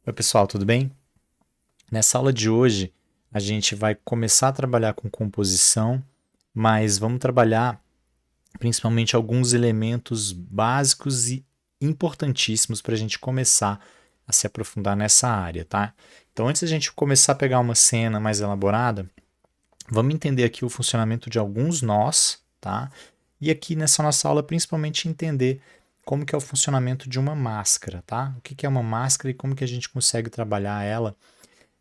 Oi, pessoal, tudo bem? Nessa aula de hoje, a gente vai começar a trabalhar com composição, mas vamos trabalhar principalmente alguns elementos básicos e importantíssimos para a gente começar a se aprofundar nessa área, tá? Então, antes de a gente começar a pegar uma cena mais elaborada, vamos entender aqui o funcionamento de alguns nós, tá? E aqui nessa nossa aula, principalmente entender como que é o funcionamento de uma máscara, tá? O que que é uma máscara e como que a gente consegue trabalhar ela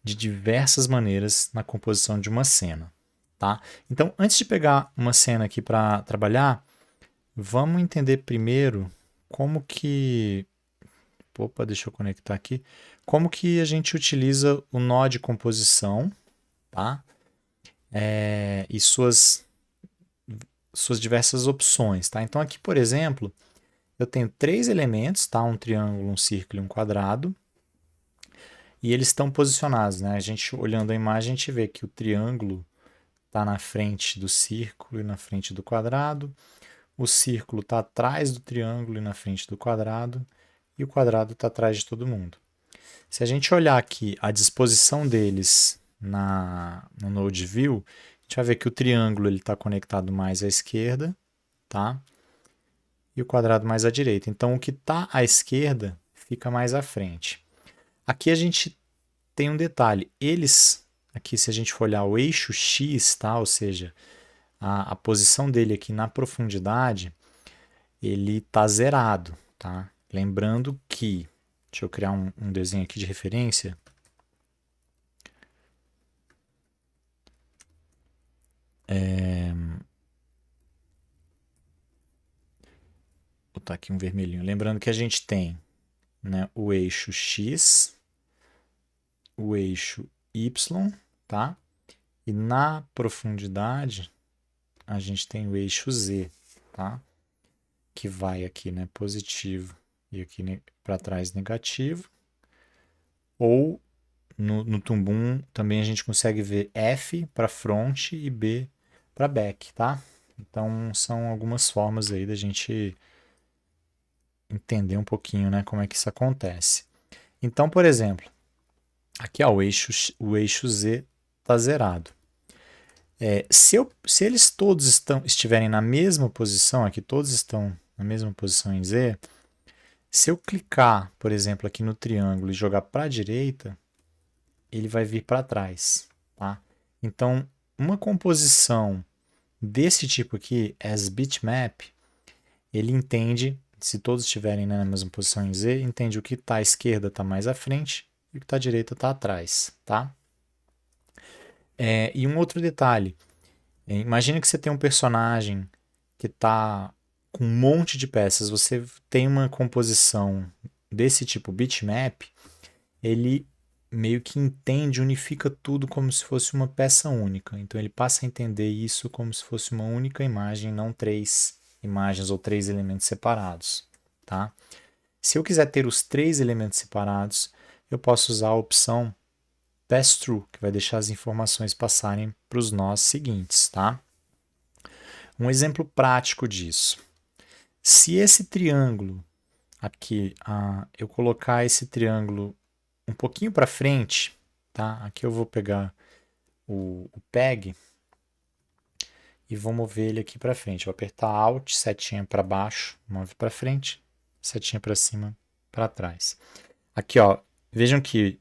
de diversas maneiras na composição de uma cena, tá? Então, antes de pegar uma cena aqui para trabalhar, vamos entender primeiro como que, opa, deixa eu conectar aqui, como que a gente utiliza o nó de composição, tá? E suas diversas opções, tá? Então aqui, por exemplo, eu tenho três elementos, tá? Um triângulo, um círculo e um quadrado. E eles estão posicionados, né? A gente olhando a imagem, a gente vê que o triângulo está na frente do círculo e na frente do quadrado. O círculo está atrás do triângulo e na frente do quadrado. E o quadrado está atrás de todo mundo. Se a gente olhar aqui a disposição deles no Node View, a gente vai ver que o triângulo está conectado mais à esquerda, tá? E o quadrado mais à direita. Então, o que está à esquerda fica mais à frente. Aqui a gente tem um detalhe. Eles, aqui se a gente for olhar o eixo X, tá? Ou seja, a posição dele aqui na profundidade, ele está zerado, tá? Lembrando que, deixa eu criar um desenho aqui de referência. Vou botar aqui um vermelhinho. Lembrando que a gente tem, né, o eixo X, o eixo Y, tá? E na profundidade, a gente tem o eixo Z, tá? Que vai aqui, né, positivo e aqui para trás negativo. Ou no Tumbum também a gente consegue ver F para front e B para back, tá? Então são algumas formas aí da gente entender um pouquinho, né, como é que isso acontece. Então, por exemplo, aqui ó, o eixo Z está zerado. Se eles todos estiverem na mesma posição, aqui todos estão na mesma posição em Z, se eu clicar, por exemplo, aqui no triângulo e jogar para a direita, ele vai vir para trás, tá? Então, uma composição desse tipo aqui, as bitmap, ele entende, se todos estiverem, né, na mesma posição em Z, entende o que está à esquerda está mais à frente e o que está à direita está atrás, tá? E um outro detalhe, imagina que você tem um personagem que está com um monte de peças, você tem uma composição desse tipo bitmap, ele meio que entende, unifica tudo como se fosse uma peça única. Então ele passa a entender isso como se fosse uma única imagem, não três imagens ou três elementos separados, tá? Se eu quiser ter os três elementos separados, eu posso usar a opção Pass-Through, que vai deixar as informações passarem para os nós seguintes, tá? Um exemplo prático disso. Se esse triângulo aqui, eu colocar esse triângulo um pouquinho para frente, tá? Aqui eu vou pegar o PEG e vou mover ele aqui para frente. Vou apertar Alt, setinha para baixo, move para frente, setinha para cima, para trás. Aqui, ó, vejam que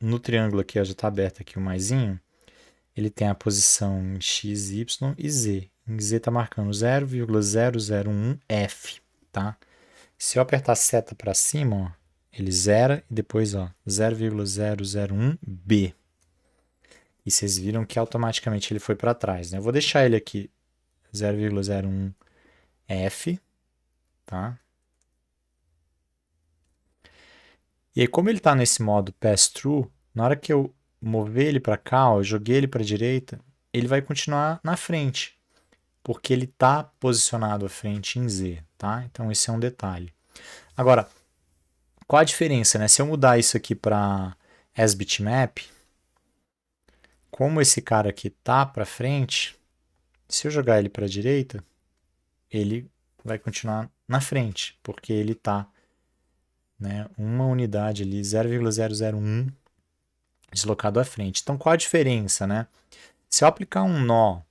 no triângulo aqui, ó, já está aberto aqui o maisinho, ele tem a posição em X, Y e Z. Em Z está marcando 0,001F, tá? Se eu apertar a seta para cima, ó, ele zera e depois 0,001B. E vocês viram que automaticamente ele foi para trás, né? Eu vou deixar ele aqui 0,01F, tá? E aí, como ele está nesse modo pass-through, na hora que eu mover ele para cá, ó, eu joguei ele para a direita, ele vai continuar na frente, porque ele está posicionado à frente em Z, tá? Então esse é um detalhe. Agora, qual a diferença, né? Se eu mudar isso aqui para as-bitmap, como esse cara aqui tá para frente, se eu jogar ele para a direita, ele vai continuar na frente, porque ele está né? Uma unidade ali, 0,001 deslocado à frente. Então, qual a diferença, né? Se eu aplicar um nó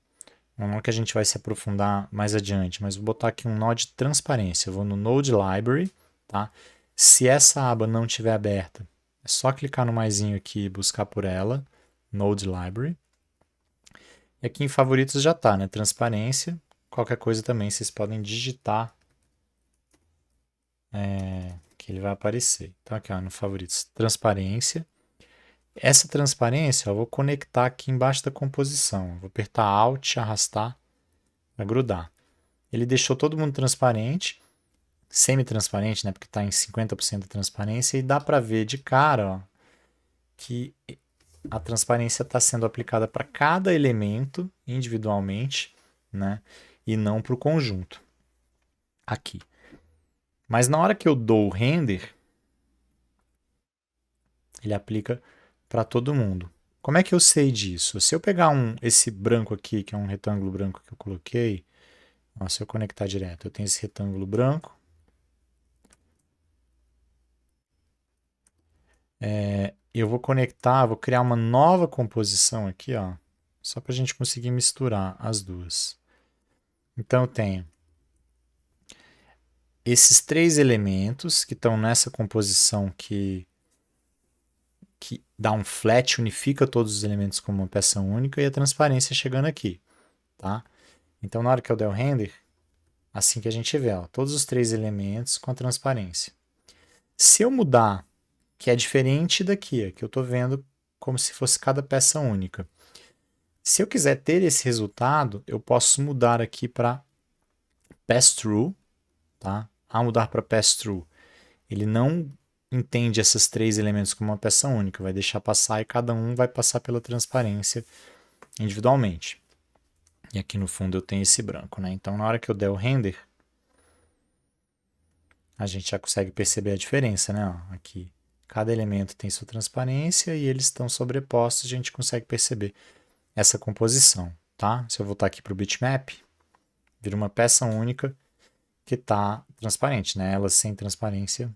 que a gente vai se aprofundar mais adiante, mas vou botar aqui um nó de transparência. Eu vou no Node Library, tá? Se essa aba não estiver aberta, é só clicar no maisinho aqui e buscar por ela, Node Library. E aqui em favoritos já está, né? Transparência. Qualquer coisa também vocês podem digitar que ele vai aparecer. Então aqui ó, no favoritos, transparência. Essa transparência eu vou conectar aqui embaixo da composição. Eu vou apertar Alt, arrastar para grudar. Ele deixou todo mundo transparente, semi-transparente, né, porque está em 50% de transparência, e dá para ver de cara ó, que a transparência está sendo aplicada para cada elemento individualmente, né, e não para o conjunto. Aqui. Mas na hora que eu dou o render, ele aplica para todo mundo. Como é que eu sei disso? Se eu pegar esse branco aqui, que é um retângulo branco que eu coloquei, ó, se eu conectar direto, eu tenho esse retângulo branco. Eu vou conectar, vou criar uma nova composição aqui, ó, só para a gente conseguir misturar as duas. Então eu tenho esses três elementos que estão nessa composição que dá um flat, unifica todos os elementos como uma peça única, e a transparência chegando aqui, tá? Então na hora que eu der o render, assim que a gente vê, ó, todos os três elementos com a transparência. Se eu mudar, que é diferente daqui, que eu estou vendo como se fosse cada peça única. Se eu quiser ter esse resultado, eu posso mudar aqui para pass-through, tá? Ao mudar para pass-through, ele não entende esses três elementos como uma peça única, vai deixar passar e cada um vai passar pela transparência individualmente. E aqui no fundo eu tenho esse branco, né? Então na hora que eu der o render, a gente já consegue perceber a diferença, né? Ó, aqui cada elemento tem sua transparência e eles estão sobrepostos, a gente consegue perceber essa composição, tá? Se eu voltar aqui para o bitmap, vira uma peça única que está transparente, né? Ela sem transparência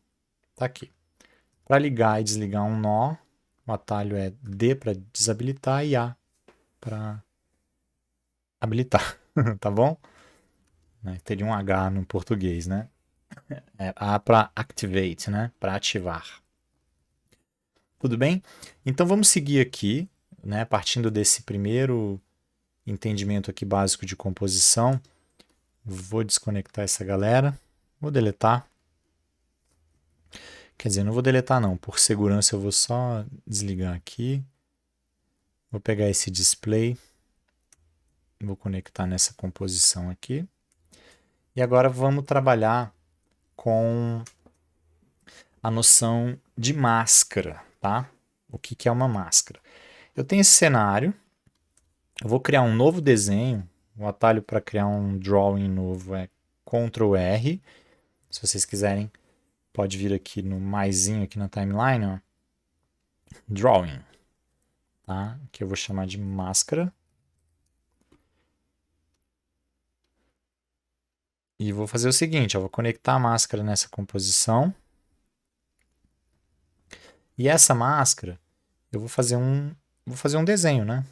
está aqui. Para ligar e desligar um nó, o atalho é D para desabilitar e A para habilitar, tá bom? Teria um H no português, né? É A para activate, né? Para ativar. Tudo bem? Então vamos seguir aqui, né? Partindo desse primeiro entendimento aqui básico de composição. Vou desconectar essa galera. Vou deletar. Quer dizer, não vou deletar não. Por segurança eu vou só desligar aqui. Vou pegar esse display. Vou conectar nessa composição aqui. E agora vamos trabalhar com a noção de máscara, tá? O que é uma máscara? Eu tenho esse cenário. Eu vou criar um novo desenho. O atalho para criar um drawing novo é Ctrl R. Se vocês quiserem, pode vir aqui no maisinho aqui na timeline, ó. Drawing, tá? Que eu vou chamar de máscara. E vou fazer o seguinte, eu vou conectar a máscara nessa composição. E essa máscara, eu vou fazer um desenho, né?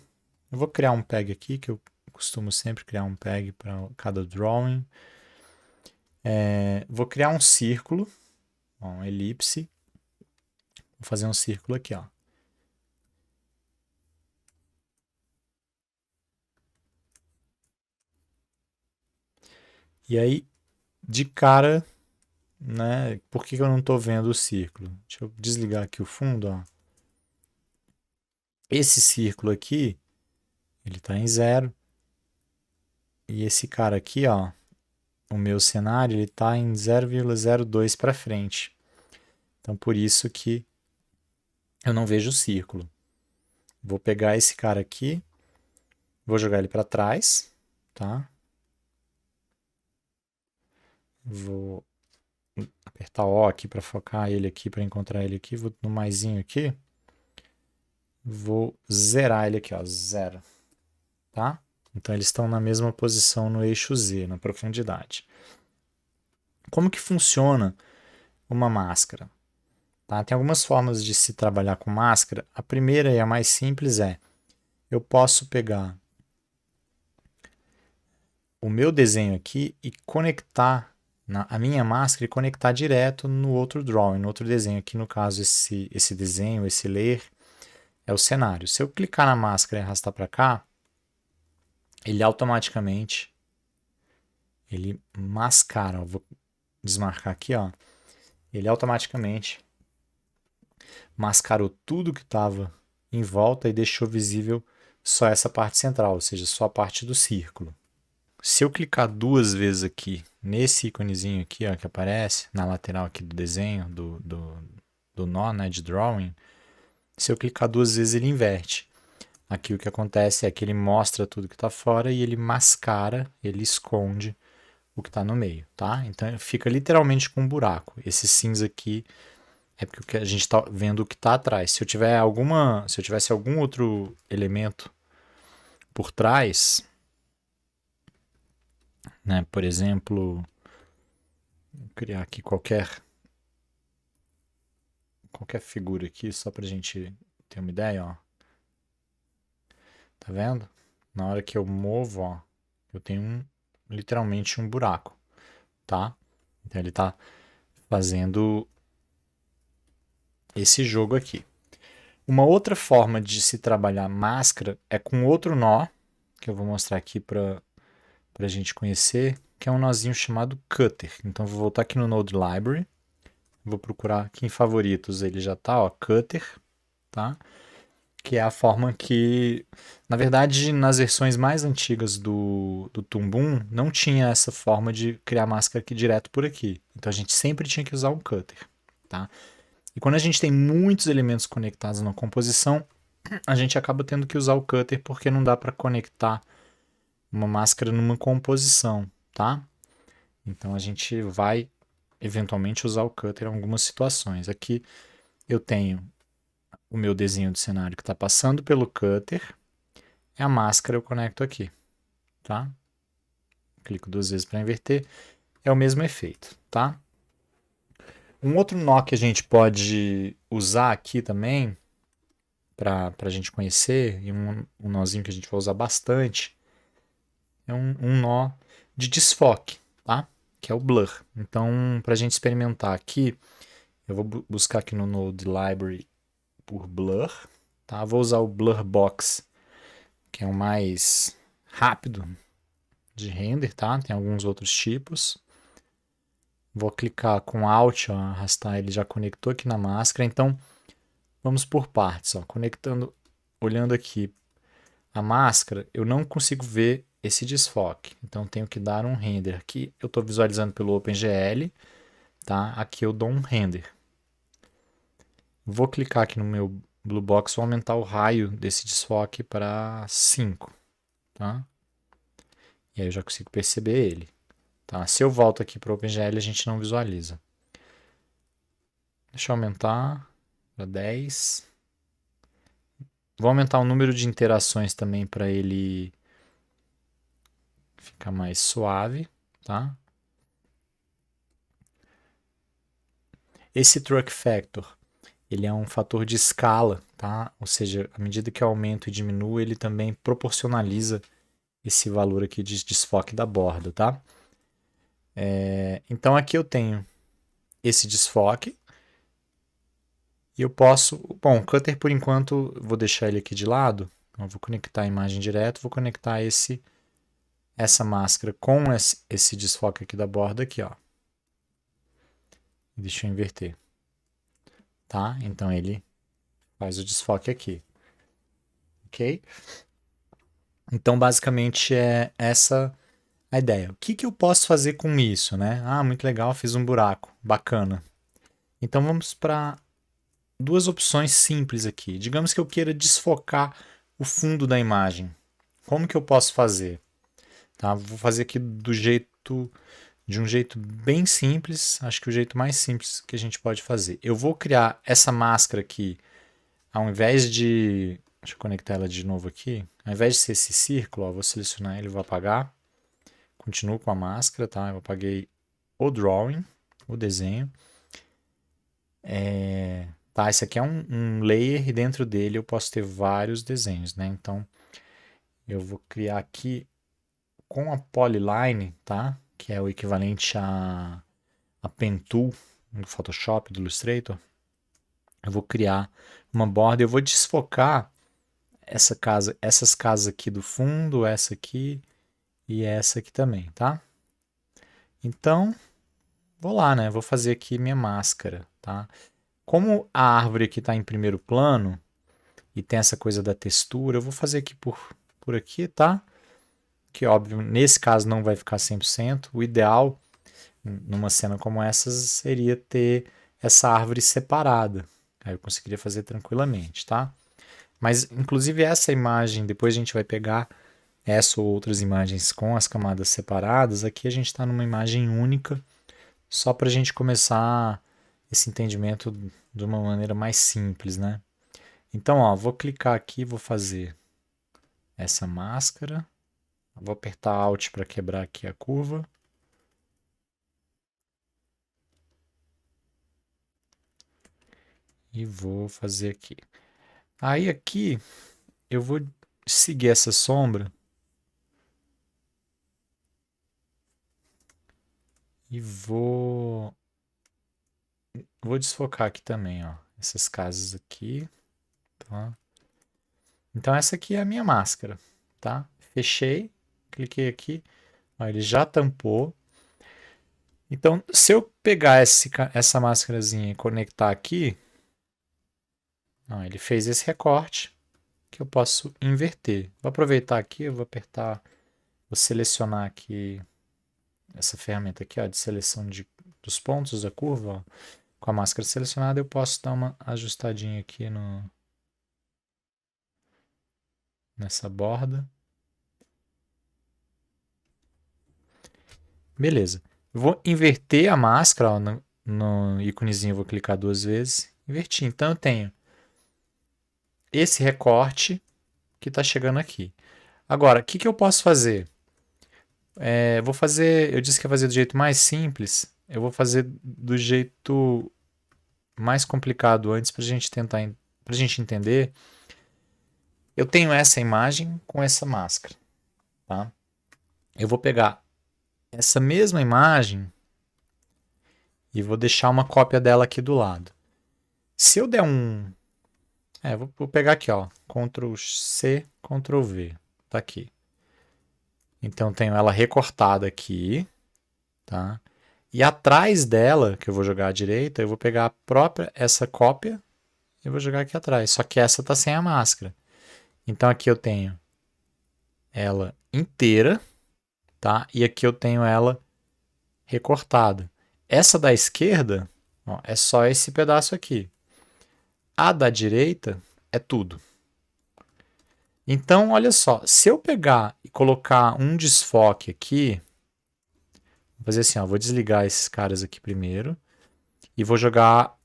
Eu vou criar um peg aqui, que eu costumo sempre criar um peg para cada drawing. Vou criar um círculo, ó, um elipse. Vou fazer um círculo aqui, ó. E aí, de cara, né? Por que eu não estou vendo o círculo? Deixa eu desligar aqui o fundo, ó. Esse círculo aqui, ele está em 0. E esse cara aqui, ó, o meu cenário, ele está em 0,02 para frente. Então, por isso que eu não vejo o círculo. Vou pegar esse cara aqui, vou jogar ele para trás, tá? Vou apertar O aqui para focar ele aqui, para encontrar ele aqui. Vou no maisinho aqui. Vou zerar ele aqui, ó, 0. Tá? Então eles estão na mesma posição no eixo Z, na profundidade. Como que funciona uma máscara? Tá? Tem algumas formas de se trabalhar com máscara. A primeira e a mais simples é, eu posso pegar o meu desenho aqui e conectar a minha máscara e conectar direto no outro drawing, no outro desenho. Aqui no caso esse desenho, esse layer, é o cenário. Se eu clicar na máscara e arrastar para cá, ele automaticamente ele mascara. Ó, vou desmarcar aqui, ó. Ele automaticamente mascarou tudo que estava em volta e deixou visível só essa parte central, ou seja, só a parte do círculo. Se eu clicar duas vezes aqui nesse íconezinho aqui, ó, que aparece na lateral aqui do desenho, do nó, né, de drawing, se eu clicar duas vezes ele inverte. Aqui o que acontece é que ele mostra tudo que está fora e ele mascara, ele esconde o que está no meio, tá? Então fica literalmente com um buraco. Esse cinza aqui é porque a gente está vendo o que está atrás. Se eu tivesse algum outro elemento por trás, né, por exemplo, vou criar aqui qualquer figura aqui só para a gente ter uma ideia, ó. Tá vendo? Na hora que eu movo, ó, eu tenho literalmente um buraco, tá? Então ele está fazendo esse jogo aqui. Uma outra forma de se trabalhar máscara é com outro nó, que eu vou mostrar aqui para a gente conhecer, que é um nozinho chamado Cutter. Então vou voltar aqui no Node Library, vou procurar aqui em favoritos, ele já está, ó, Cutter, tá? Que é a forma que, na verdade, nas versões mais antigas do Toon Boom, não tinha essa forma de criar máscara aqui direto por aqui. Então a gente sempre tinha que usar um Cutter, tá? E quando a gente tem muitos elementos conectados na composição, a gente acaba tendo que usar o Cutter porque não dá para conectar uma máscara numa composição, tá? Então a gente vai eventualmente usar o Cutter em algumas situações. Aqui eu tenho o meu desenho de cenário que está passando pelo Cutter, e a máscara eu conecto aqui, tá? Clico duas vezes para inverter, é o mesmo efeito, tá? Um outro nó que a gente pode usar aqui também, para a gente conhecer, e um nozinho que a gente vai usar bastante, é um nó de desfoque, tá? Que é o blur. Então, para a gente experimentar aqui, eu vou buscar aqui no Node Library por blur, tá? Vou usar o Blur Box, que é o mais rápido de render, tá? Tem alguns outros tipos. Vou clicar com Alt, ó, arrastar, ele já conectou aqui na máscara. Então, vamos por partes, ó. Conectando, olhando aqui a máscara, eu não consigo ver esse desfoque. Então, tenho que dar um render. Aqui eu estou visualizando pelo OpenGL, tá? Aqui eu dou um render. Vou clicar aqui no meu Blue Box, vou aumentar o raio desse desfoque para 5, tá? E aí eu já consigo perceber ele. Tá? Se eu volto aqui para o OpenGL, a gente não visualiza. Deixa eu aumentar para 10. Vou aumentar o número de interações também para ele ficar mais suave, tá? Esse Truck Factor, ele é um fator de escala, tá? Ou seja, à medida que eu aumento e diminuo, ele também proporcionaliza esse valor aqui de desfoque da borda, tá? Então aqui eu tenho esse desfoque e eu posso... Bom, o Cutter por enquanto vou deixar ele aqui de lado. Eu vou conectar a imagem direto, vou conectar essa máscara com esse desfoque aqui da borda aqui, ó. Deixa eu inverter. Tá? Então ele faz o desfoque aqui. Ok? Então basicamente é essa a ideia. O que eu posso fazer com isso, né? Ah, muito legal, fiz um buraco. Bacana. Então vamos para duas opções simples aqui. Digamos que eu queira desfocar o fundo da imagem. Como que eu posso fazer? Tá? Vou fazer aqui de um jeito bem simples, acho que o jeito mais simples que a gente pode fazer. Eu vou criar essa máscara aqui, ao invés de... Deixa eu conectar ela de novo aqui. Ao invés de ser esse círculo, ó, vou selecionar ele e vou apagar. Continuo com a máscara, tá? Eu apaguei o drawing, o desenho. Tá, esse aqui é um layer e dentro dele eu posso ter vários desenhos, né? Então eu vou criar aqui com a Polyline, tá? Que é o equivalente a Pen Tool do Photoshop, do Illustrator. Eu vou criar uma borda, eu vou desfocar essas casas aqui do fundo, essa aqui e essa aqui também, tá? Então, vou lá, né? Vou fazer aqui minha máscara, tá? Como a árvore aqui está em primeiro plano e tem essa coisa da textura, eu vou fazer aqui por aqui, tá? Que óbvio, nesse caso não vai ficar 100%. O ideal numa cena como essa seria ter essa árvore separada. Aí eu conseguiria fazer tranquilamente, tá? Mas inclusive essa imagem, depois a gente vai pegar essa ou outras imagens com as camadas separadas. Aqui a gente está numa imagem única, só para a gente começar esse entendimento de uma maneira mais simples, né? Então, ó, vou clicar aqui, vou fazer essa máscara. Vou apertar Alt para quebrar aqui a curva. E vou fazer aqui. Aí aqui eu vou seguir essa sombra e vou desfocar aqui também, ó, essas casas aqui, tá? Então essa aqui é a minha máscara, tá? Fechei, cliquei aqui, ó, ele já tampou. Então, se eu pegar essa máscarazinha e conectar aqui, ó, ele fez esse recorte que eu posso inverter. Vou aproveitar aqui, eu vou apertar, vou selecionar aqui essa ferramenta aqui, ó, de seleção dos pontos da curva, ó. Com a máscara selecionada eu posso dar uma ajustadinha aqui nessa borda. Beleza. Eu vou inverter a máscara, ó, no íconezinho eu vou clicar 2 vezes, inverti. Então eu tenho esse recorte que está chegando aqui. Agora, o que eu posso fazer? Vou fazer, eu disse que ia fazer do jeito mais simples, eu vou fazer do jeito mais complicado antes para a gente tentar, para a gente entender. Eu tenho essa imagem com essa máscara, tá? Eu vou pegar essa mesma imagem e vou deixar uma cópia dela aqui do lado. Se eu der vou pegar aqui, ó, Ctrl C, Ctrl V, tá aqui. Então tenho ela recortada aqui, tá? E atrás dela, que eu vou jogar à direita, eu vou pegar a própria essa cópia e vou jogar aqui atrás. Só que essa tá sem a máscara. Então aqui eu tenho ela inteira, tá? E aqui eu tenho ela recortada. Essa da esquerda, ó, é só esse pedaço aqui. A da direita é tudo. Então, olha só, se eu pegar e colocar um desfoque aqui, vou fazer assim, ó, vou desligar esses caras aqui primeiro e vou jogar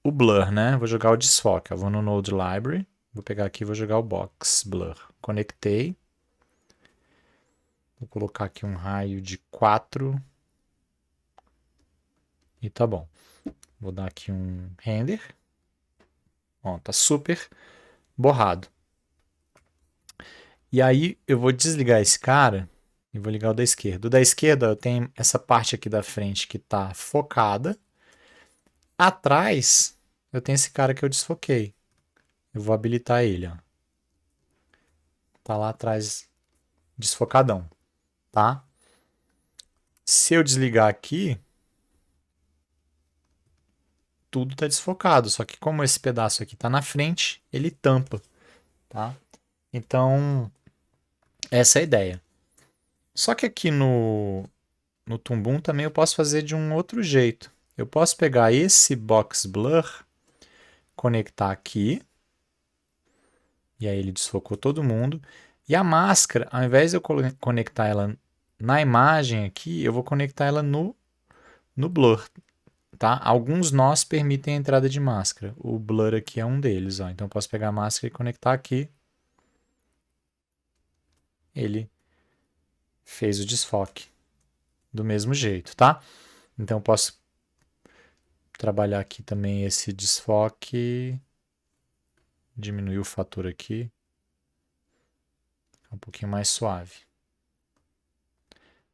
o blur, né? Vou jogar o desfoque. Ó, vou no Node Library, vou pegar aqui e vou jogar o Box Blur. Conectei. Vou colocar aqui um raio de 4 e tá bom. Vou dar aqui um render. Ó, tá super borrado. E aí eu vou desligar esse cara e vou ligar o da esquerda. O da esquerda eu tenho essa parte aqui da frente que está focada. Atrás eu tenho esse cara que eu desfoquei. Eu vou habilitar ele, ó. Tá lá atrás desfocadão, tá? Se eu desligar aqui, tudo está desfocado, só que como esse pedaço aqui está na frente, ele tampa, tá? Então, essa é a ideia. Só que aqui no Tumbum também eu posso fazer de um outro jeito. Eu posso pegar esse Box Blur, conectar aqui, e aí ele desfocou todo mundo. E a máscara, ao invés de eu conectar ela na imagem aqui, eu vou conectar ela no Blur. Tá? Alguns nós permitem a entrada de máscara. O Blur aqui é um deles. Ó. Então eu posso pegar a máscara e conectar aqui. Ele fez o desfoque do mesmo jeito, tá? Então eu posso trabalhar aqui também esse desfoque. Diminuir o fator aqui. Um pouquinho mais suave.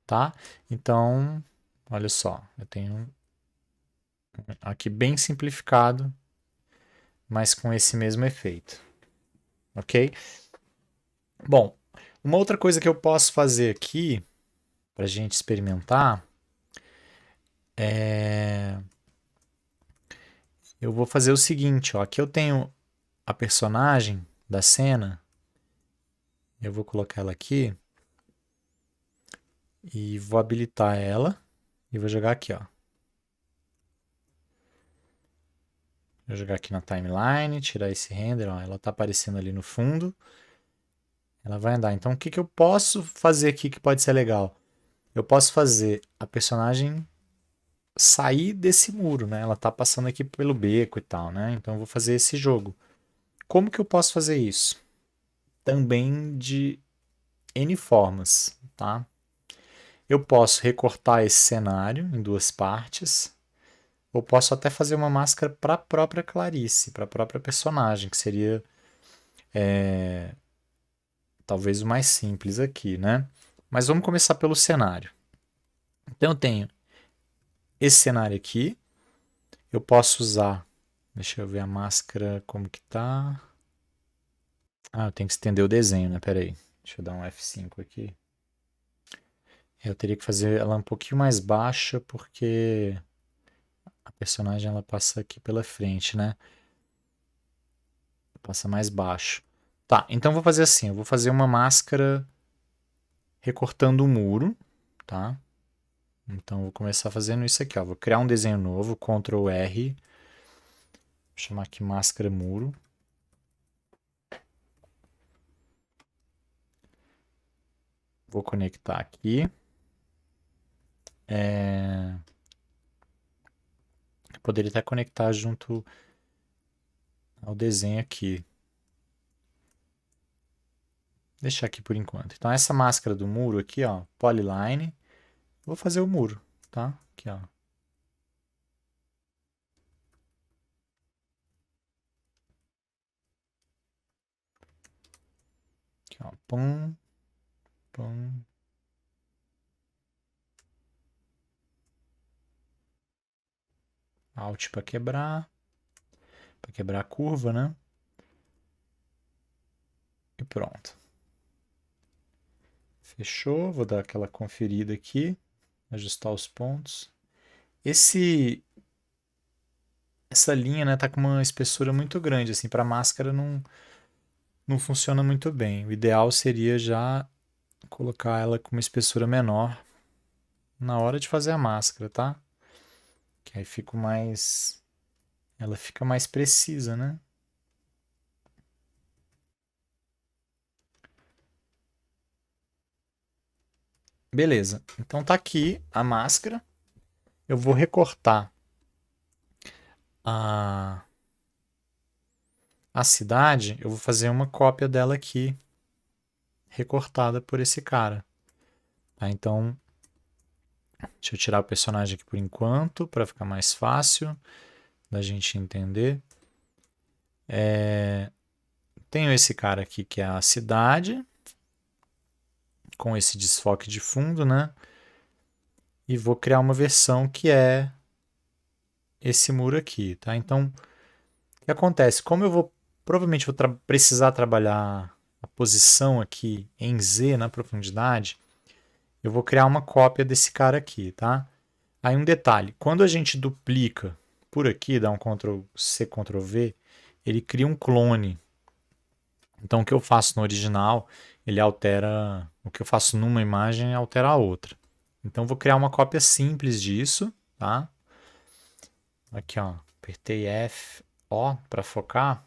Tá? Então, olha só. Eu tenho aqui bem simplificado, mas com esse mesmo efeito. Ok? Bom, uma outra coisa que eu posso fazer aqui, para a gente experimentar, eu vou fazer o seguinte, ó. Aqui eu tenho a personagem da cena, eu vou colocar ela aqui e vou habilitar ela e vou jogar aqui, ó. Vou jogar aqui na timeline, tirar esse render, ó, ela está aparecendo ali no fundo. Ela vai andar. Então, o que, que eu posso fazer aqui que pode ser legal? Eu posso fazer a personagem sair desse muro, né? Ela está passando aqui pelo beco e tal, né? Então, eu vou fazer esse jogo. Como que eu posso fazer isso? Também de N formas, tá? Eu posso recortar esse cenário em duas partes. Ou posso até fazer uma máscara para a própria Clarice, para a própria personagem, que seria talvez o mais simples aqui, né? Mas vamos começar pelo cenário. Então eu tenho esse cenário aqui. Eu posso usar, deixa eu ver a máscara como que tá. Ah, eu tenho que estender o desenho, né? Pera aí. Deixa eu dar um F5 aqui. Eu teria que fazer ela um pouquinho mais baixa porque a personagem ela passa aqui pela frente, né? Passa mais baixo. Tá, então eu vou fazer assim, eu vou fazer uma máscara recortando o muro, tá? Então eu vou começar fazendo isso aqui, ó. Vou criar um desenho novo, Ctrl R. Vou chamar aqui máscara muro. Vou conectar aqui. Eu poderia até conectar junto ao desenho aqui. Deixar aqui por enquanto. Então essa máscara do muro aqui, ó, Polyline. Vou fazer o muro, tá? Aqui, ó. Aqui, ó. Pum, pum. Alt para quebrar. Para quebrar a curva, né? E pronto. Fechou. Vou dar aquela conferida aqui. Ajustar os pontos. Essa linha, né, tá com uma espessura muito grande, assim, para máscara não funciona muito bem. O ideal seria já colocar ela com uma espessura menor na hora de fazer a máscara, tá? Que aí fica mais, ela fica mais precisa, né? Beleza. Então tá aqui a máscara. Eu vou recortar a a cidade, eu vou fazer uma cópia dela aqui, recortada por esse cara. Tá? Então, deixa eu tirar o personagem aqui por enquanto, para ficar mais fácil da gente entender. Tenho esse cara aqui que é a cidade, com esse desfoque de fundo, né? E vou criar uma versão que é esse muro aqui, tá? Então, o que acontece? Como eu vou provavelmente vou precisar trabalhar a posição aqui em Z na profundidade, eu vou criar uma cópia desse cara aqui, tá? Aí um detalhe, quando a gente duplica por aqui, dá um Ctrl C, Ctrl V, ele cria um clone. Então o que eu faço no original, ele altera, o que eu faço numa imagem altera a outra. Então vou criar uma cópia simples disso, tá? Aqui, ó, apertei F, O para focar.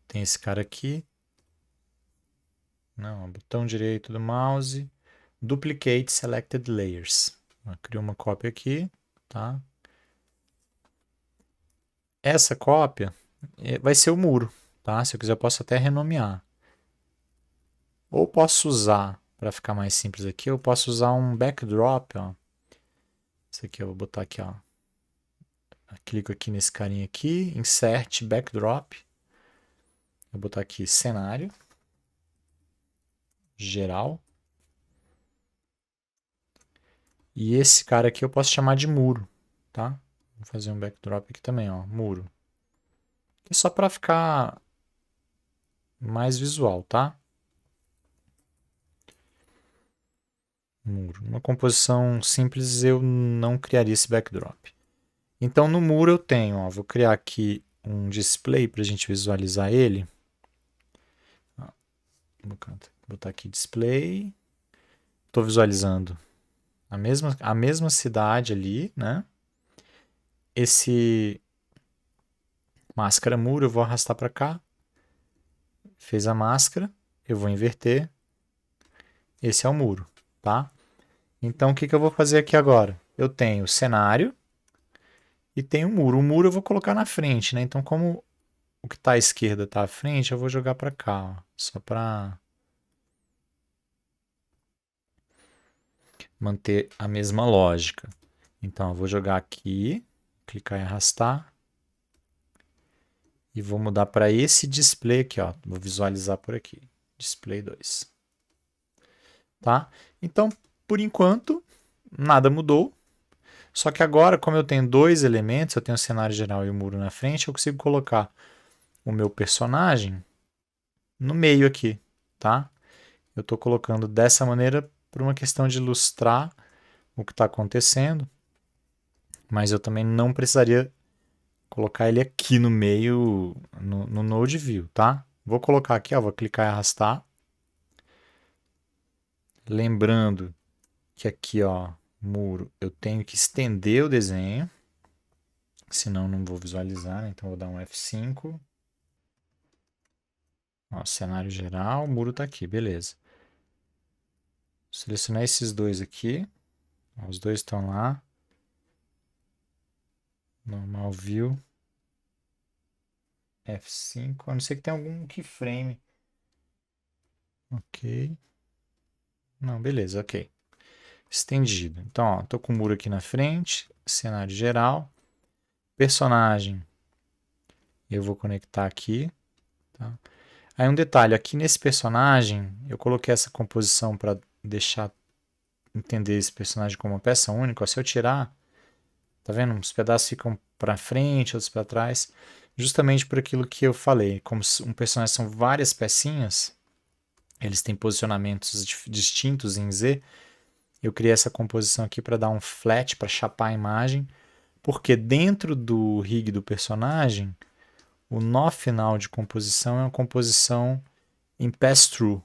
Tem esse cara aqui. Não, botão direito do mouse, Duplicate Selected Layers. Crio uma cópia aqui, tá? Essa cópia vai ser o muro, tá? Se eu quiser, eu posso até renomear. Ou posso usar, para ficar mais simples aqui, eu posso usar um backdrop, ó. Isso aqui eu vou botar aqui, ó. Eu clico aqui nesse carinha aqui, insert backdrop. Vou botar aqui cenário geral. E esse cara aqui eu posso chamar de muro, tá? Vou fazer um backdrop aqui também, ó, muro. É só para ficar mais visual, tá? Muro. Numa composição simples eu não criaria esse backdrop. Então no muro eu tenho, ó, vou criar aqui um display para a gente visualizar ele. Vou botar aqui display. Estou visualizando a mesma cidade ali, né? Esse máscara muro eu vou arrastar para cá. Fez a máscara, eu vou inverter. Esse é o muro, tá? Então o que eu vou fazer aqui agora? Eu tenho o cenário e tenho o muro. O muro eu vou colocar na frente, né? Então como o que está à esquerda está à frente, eu vou jogar para cá, ó, só para manter a mesma lógica. Então eu vou jogar aqui, clicar em arrastar e vou mudar para esse display aqui, ó. Vou visualizar por aqui, display 2. Tá? Então, por enquanto, nada mudou. Só que agora, como eu tenho dois elementos, eu tenho o cenário geral e o muro na frente, eu consigo colocar o meu personagem no meio aqui, tá? Eu estou colocando dessa maneira por uma questão de ilustrar o que está acontecendo, mas eu também não precisaria colocar ele aqui no meio, no Node View, tá? Vou colocar aqui, ó, vou clicar e arrastar. Lembrando que aqui, ó, muro, eu tenho que estender o desenho, senão não vou visualizar, né? Então vou dar um F5. Ó, cenário geral, o muro está aqui, beleza. Vou selecionar esses dois aqui. Ó, os dois estão lá. Normal view. F5. A não ser que tenha algum keyframe. Ok. Não, beleza, ok. Estendido. Então, ó, tô com o muro aqui na frente. Cenário geral. Personagem. Eu vou conectar aqui. Tá? Aí um detalhe, aqui nesse personagem, eu coloquei essa composição para deixar entender esse personagem como uma peça única. Ó, se eu tirar, tá vendo? Uns pedaços ficam para frente, outros para trás, justamente por aquilo que eu falei. Como um personagem são várias pecinhas, eles têm posicionamentos distintos em Z. Eu criei essa composição aqui para dar um flat, para chapar a imagem, porque dentro do rig do personagem, o nó final de composição é uma composição em pass-through.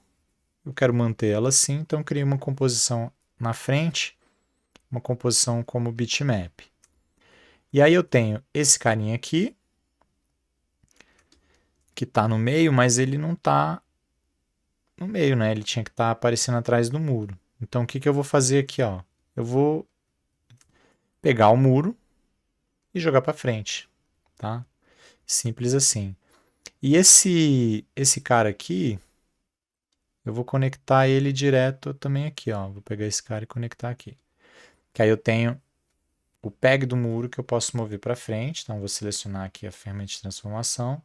Eu quero manter ela assim, então eu criei uma composição na frente, uma composição como bitmap. E aí eu tenho esse carinha aqui, que está no meio, mas ele não está no meio, né? Ele tinha que estar aparecendo atrás do muro. Então o que eu vou fazer aqui, ó? Eu vou pegar o muro e jogar para frente, tá? Simples assim. E esse cara aqui, eu vou conectar ele direto também aqui, ó. Vou pegar esse cara e conectar aqui. Que aí eu tenho o peg do muro que eu posso mover para frente. Então vou selecionar aqui a ferramenta de transformação.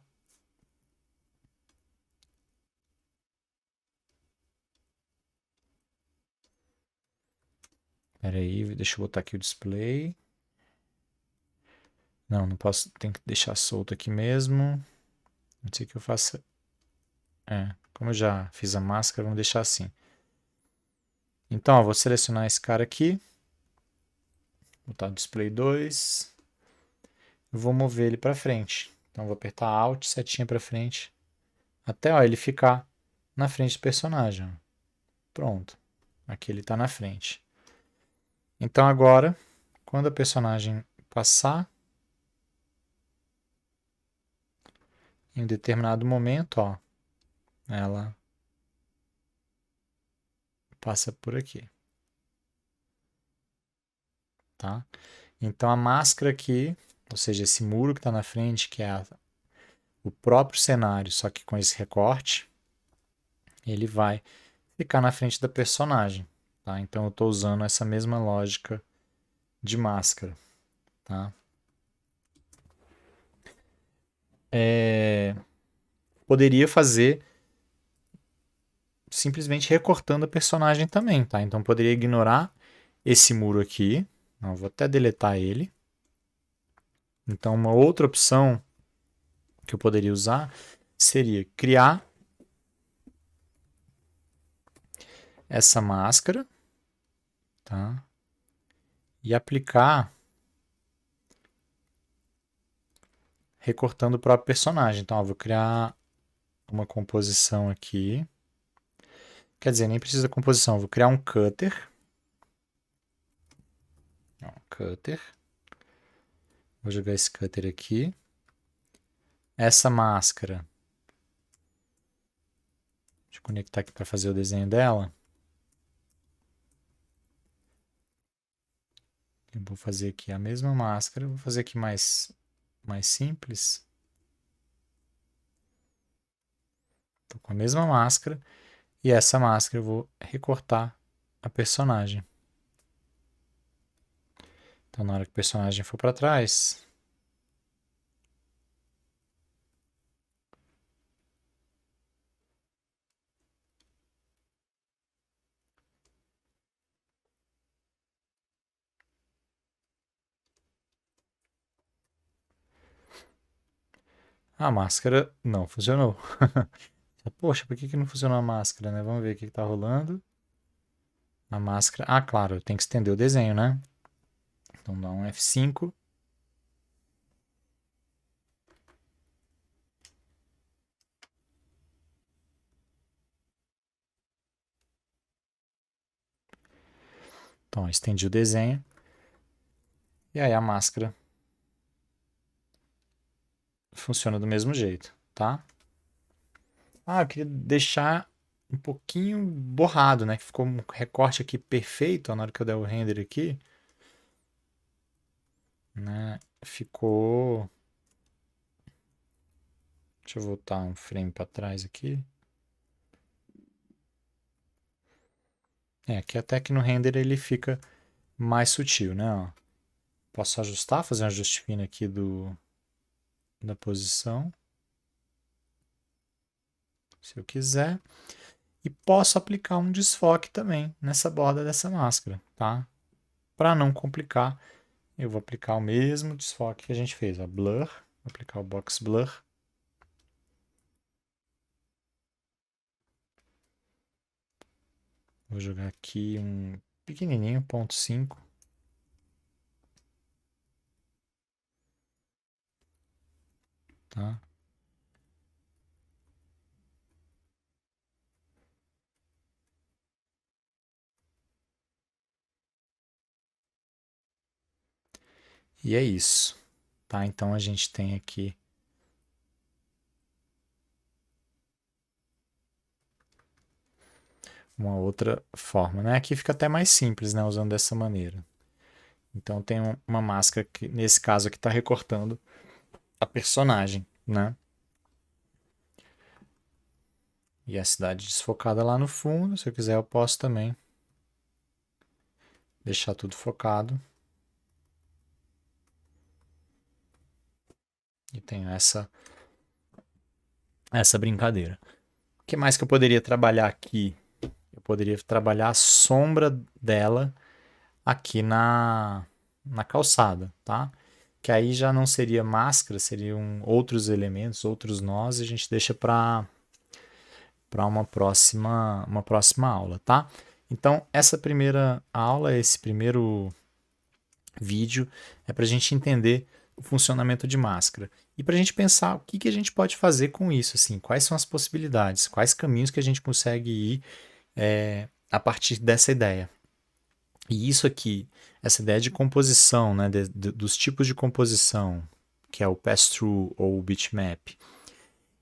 Espera aí, deixa eu botar aqui o display. Não posso, tem que deixar solto aqui mesmo. Não sei que eu faça. Como eu já fiz a máscara, vamos deixar assim. Então, ó, vou selecionar esse cara aqui. Botar o display 2. Eu vou mover ele para frente. Então, vou apertar Alt, setinha para frente. Até ó, ele ficar na frente do personagem. Pronto. Aqui ele está na frente. Então, agora, quando a personagem passar, em um determinado momento, ó, ela passa por aqui. Tá? Então a máscara aqui, ou seja, esse muro que está na frente, que é o próprio cenário, só que com esse recorte, ele vai ficar na frente da personagem. Tá? Então eu estou usando essa mesma lógica de máscara, tá? Poderia fazer simplesmente recortando a personagem também, tá? Então poderia ignorar esse muro aqui. Eu vou até deletar ele. Então uma outra opção que eu poderia usar seria criar essa máscara, tá? E aplicar recortando o próprio personagem. Então, eu vou criar uma composição aqui. Quer dizer, nem precisa de composição. Eu vou criar um cutter. Cutter. Vou jogar esse cutter aqui. Essa máscara. Deixa eu conectar aqui para fazer o desenho dela. Eu vou fazer aqui a mesma máscara. Vou fazer aqui mais simples. Estou com a mesma máscara. E essa máscara eu vou recortar a personagem. Então, na hora que o personagem for para trás, a máscara não funcionou. Poxa, por que não funcionou a máscara, né? Vamos ver o que está rolando. A máscara. Ah, claro, eu tenho que estender o desenho, né? Então dá um F5. Então, estendi o desenho. E aí a máscara funciona do mesmo jeito, tá? Ah, eu queria deixar um pouquinho borrado, né? Que ficou um recorte aqui perfeito na hora que eu der o render aqui. Né? Ficou... Deixa eu voltar um frame para trás aqui. Aqui até que no render ele fica mais sutil, né? Ó, posso ajustar, fazer um ajuste fino aqui da posição, se eu quiser. E posso aplicar um desfoque também nessa borda dessa máscara, tá? Para não complicar, eu vou aplicar o mesmo desfoque que a gente fez, a blur, vou aplicar o box blur. Vou jogar aqui um pequenininho, 0.5. Tá? E é isso. Tá? Então a gente tem aqui uma outra forma, né? Aqui fica até mais simples, né? Usando dessa maneira. Então tem uma máscara que, nesse caso aqui, está recortando a personagem, né? E a cidade desfocada lá no fundo. Se eu quiser, eu posso também deixar tudo focado. E tenho essa brincadeira. O que mais que eu poderia trabalhar aqui? Eu poderia trabalhar a sombra dela aqui na calçada, tá? Que aí já não seria máscara, seriam outros elementos, outros nós, e a gente deixa para uma próxima aula, tá? Então, essa primeira aula, esse primeiro vídeo, é para a gente entender o funcionamento de máscara. E para a gente pensar o que a gente pode fazer com isso, assim, quais são as possibilidades, quais caminhos que a gente consegue ir a partir dessa ideia. E isso aqui, essa ideia de composição, né, dos tipos de composição, que é o pass-through ou o bitmap,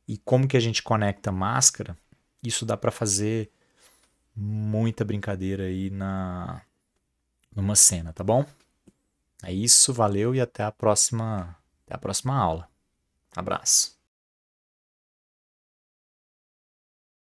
e como que a gente conecta máscara, isso dá para fazer muita brincadeira aí numa cena, tá bom? É isso, valeu e até a próxima aula. Abraço.